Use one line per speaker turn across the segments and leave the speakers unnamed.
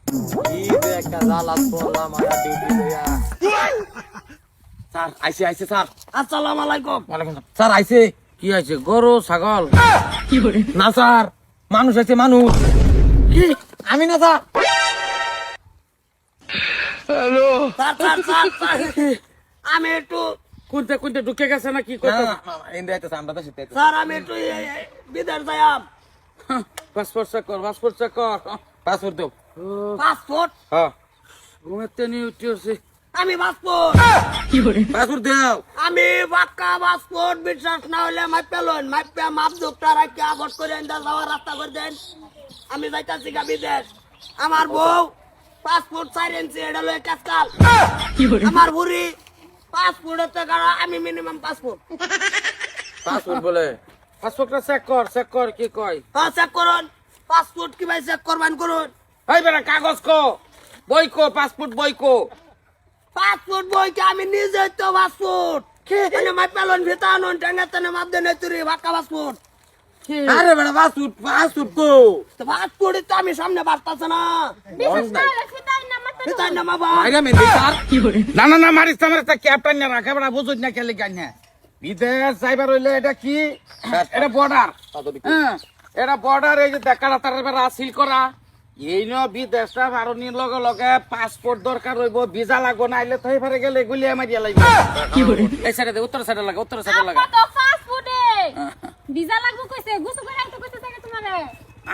একটা জালাত পড়লাম আর ডিউটি দেয়া।
স্যার আইছে আইছে স্যার।
আসসালামু আলাইকুম।
ওয়ালাইকুম আসসালাম। স্যার আইছে।
কি আছে গরু ছাগল?
না স্যার, মানুষ আছে মানুষ।
কি
আমি না sir.
Sir sir sir sir, আমি একটু
কোনটা কোনটা ঢুকে গেছে না কি করতে? ইন্ডিয়া আইতেছে, আমরা তো সেটাই।
স্যার আমি একটু বিদেশ যাইয়াম।
পাসপোর্ট চেক কর, পাসপোর্ট চেক কর। পাসপোর্ট দাও।
পাসপোর্ট
হ্যাঁ,
ঘুমের তেনি উঠছে। আমি পাসপোর্ট
পাসপোর্ট দাও।
আমি পাক্কা পাসপোর্ট, বিশ্বাস না হলে মাইপে লন, মাইপে মাপ দুঃখটা রাখি আবট করে যাওয়ার রাস্তা করে দেন। আমি যাইতাছি গা বিদেশ। আমার বউ পাসপোর্ট সাইরেন্সি এটা লয়ে কাজকাল। আমার বুড়ি পাসপোর্টের টাকা, আমি মিনিমাম পাসপোর্ট।
পাসপোর্ট বলে পাসপোর্টটা চেক কর, চেক কর। কি কয়?
হ্যাঁ চেক করুন। পাসপোর্ট কি ভাই চেক করবেন করুন।
এই বেটা কাগজ কো, বই কো, পাসপোর্ট বই কো।
পাসপোর্ট বই কি আমি নিজে তো পাসপোর্ট মানে মাইপে লন ভিতা আনুন টাঙ্গা তেনে মাপ দেন তুই পাক্কা পাসপোর্ট।
আরে বেটা পাসপোর্ট, পাসপোর্ট কো।
তো পাসপোর্ট তো আমি সামনে বাড়তাছে না। ভিতার নামা বা
আইরা মেন্দি স্যার। না না না, মারিস আমার একটা ক্যাপ্টেন না রাখা বেটা, বুঝুই না খেলে গান না। বিদেশ যাইবার হইলে এটা কি? এটা বর্ডার। হ্যাঁ, এটা বর্ডার। এই যে দেখাটা তার বেটা সিল করা। এই ন বিদেশটা বারণীর লগে লগে পাসপোর্ট দরকার হইব, ভিসা লাগবো, না আইলে তো এবারে গেলে গুলিয়ে মারিয়া লাগবে। এই সাইডে দে, উত্তর সাইডে লাগা, উত্তর সাইডে লাগা।
ভিসা লাগবে কইছে, গুছু করে আইতে কইছে তাকে তোমারে।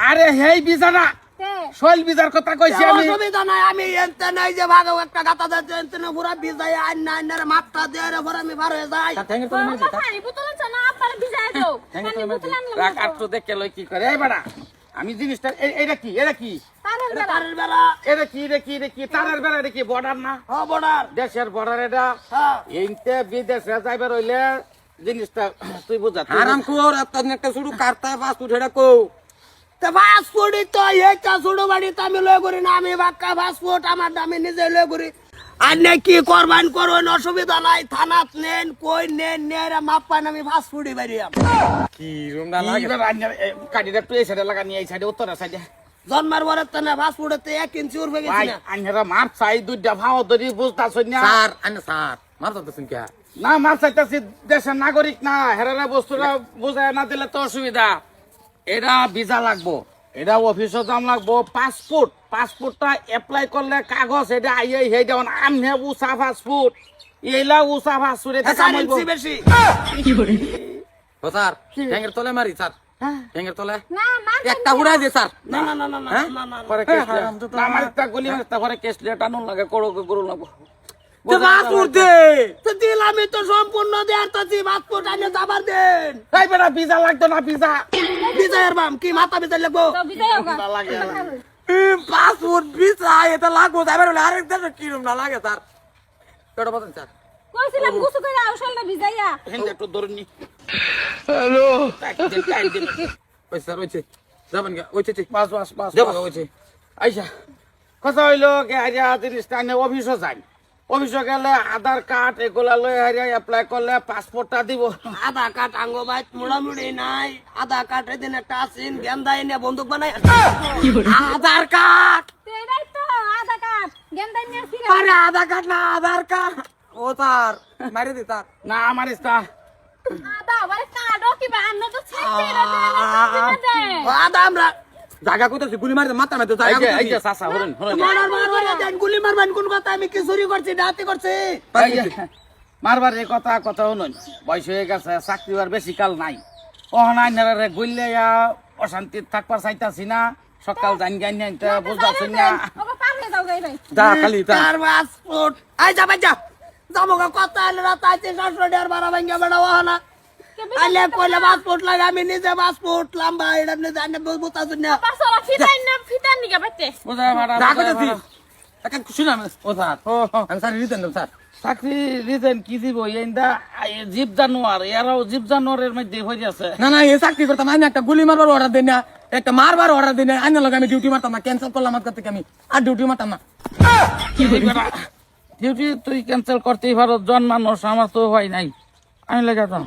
আরে হেই ভিসা না,
তে
শৈল ভিসার কথা কইছি আমি।
অসুবিধা নাই, আমি এনতে নাই যে ভাগে একটা গাতা যাচ্ছে এনতে না পুরা ভিজাই আইন না আইন রে মাপটা দিয়ে রে পরে আমি বার হয়ে যাই।
থ্যাঙ্ক ইউ
আমার পানি বোতল আছে না, আপনারে ভিসা দাও। পানি বোতল আনলে
রাখ আর তো দেখে লই কি করে। এই বেটা আমি জিনিসটা এটা কি, এটা কি,
তারের
এটা
বেলা।
তারের বেলা।
এটা কি, এটা কি, এটা কি? তারের বেড়া, এটা কি বর্ডার না?
হ্যাঁ বর্ডার।
দেশের বর্ডার এটা।
হ্যাঁ
এইতে বিদেশে যাইবার হইলে জিনিসটা তুই বুঝা।
আরাম কর আপনার একটা শুরু কাটতে পাসপোর্ট হেডা কো
তো পাসপোর্ট তো এইটা ছোট বাড়ি তো আমি লয় করি না, আমি বাক্কা পাসপোর্ট আমার আমি নিজে লয় করি। আর নে কি করবেন করুন, অসুবিধা নাই। থানাত নেন কই নেন নেরা মাপ পান, আমি পাসপোর্টই বাড়িয়াম।
কি রুম না লাগে
কাটিটা তুই এই সাইডে লাগা নিয়ে এই সাইডে, উত্তর সাইডে।
জন্মার পরে তো না পাসপোর্টে 1 ইঞ্চি উঠবে গেছি
ভাই
না।
আইনারা মাপ চাই, দুইটা ভাও ধরি বুঝতাছ না।
স্যার আনে স্যার মারতা তো শুনকে
না মাপ চাইতাছি, দেশের নাগরিক না, হেরারা বস্তুটা বুঝায় না দিলে তো অসুবিধা। এটা ভিসা লাগবো, এটা অফিসে যাম লাগবো। পাসপোর্ট, পাসপোর্টটা অ্যাপ্লাই করলে কাগজ এটা আইয়ে হেই যেমন আমনে উষা পাসপোর্ট, এইলা উষা পাসপোর্ট এটা
4
কামাইবো।
ইঞ্চি বেশি।
ও স্যার ঠ্যাঙ্গের তলে মারি স্যার ঠ্যাঙ্গের তলে
না মা
একটা উড়াই দে স্যার
না না না না না
হ্যাঁ?
না না না।
পরে কেস না আমার একটা গলি মারতে পরে কেস টানুন লাগে, করো করো লাগবো।
তো পাসপোর্ট দে
তো দিলামই তো সম্পূর্ণ দেয়ার তাছি, পাসপোর্ট আনে যাবার দেন।
এই বেটা ভিসা লাগতো না, ভিসা
বিজয়ের বাম কি মাথা বিজয় লাগবো?
তো ভিসা হোগা।
লাগে।
পাসপোর্ট ভিসা এটা লাগবো এবার হলে আরেক দেশে কি রুম না লাগে স্যার কেডা বলেন স্যার
কইছিলাম গুছু করে আউশলটা ভিজাইয়া।
হেন্ডে একটু ধরুনি।
ওই স্যার ওইছে যাবেন গা ওইছে
বাস বাস বাস
দেবো ওইছে
আইসা কথা হইলো কে হারিয়া জিনিসটা আনে অফিসে যাই, অফিসে গেলে আধার কার্ড এগুলা লই হারিয়া অ্যাপ্লাই করলে পাসপোর্টটা দিব।
আধার কার্ড আঙ্গ বাইত মোড়ামুড়ি নাই। আধার কার্ড এদিন একটা আসিন গেন্দা এনে বন্দুক বানাই। আধার কার্ড
তো এটাই তো আধা কাপ গেন্দাই নিয়ে ছিল।
আরে আধার কার্ড না আধার কার্ড।
ও স্যার মারি দি স্যার
না আমার ইস্তা
আধা বারে কাডো কি বান্ন তো ছেড়ে দে।
আধা আমরা
জায়গা কোথায় গুলি মারি মাথা মেতে
এই যে
জায়গা
চাচা হরুন হরুন
মারার দেন গুলি মারবেন কোন কথা? আমি কি চুরি করছি ডাকাতি করছি?
মারবার এই কথা কথা হনুন, বয়স হয়ে গেছে, চাকরি আর বেশি কাল নাই। অহনাইনারে গুললে অশান্তি থাকবার চাইতাছি না। সকাল জান গাই না বুঝতাছি না।
ওকে পারলে দাও গাই ভাই।
যা খালি তা
তার পাসপোর্ট আই যা ভাই যা যাবো গা কথা আইলে রাত আইতে 700 আর 12 ভাঙ্গা বেড়া ওহানা আইলে কইলে পাসপোর্ট লাগে। আমি নিজে পাসপোর্ট লাম্বা এটা আপনি জানেন বুঝতা শুন না।
পাসওয়ালা ফিতাই না ফিতার নিকে বাইতে।
বুঝায় ভাড়া
যা কইতাছি একটা শুনাম ও স্যার
ও
আমি স্যার রিটেন দেব স্যার
চাকরি রিজেন কি দিব? এইটা জীব জানোয়ার, এরাও জীব জানোয়ারের মধ্যে হয়ে আছে।
না না এই চাকরি করতাম আমি একটা গুলি মারবার অর্ডার দেন না, একটা মারবার অর্ডার দেন না, আইনা লগে আমি ডিউটি মারতাম না, ক্যান্সেল করলাম আজকে থেকে আমি আর ডিউটি মারতাম না।
ডিউটি তুই ক্যান্সেল করতেই পারো, জন মানুষ, আমার তো হয় নাই, আমি লেগে যাও।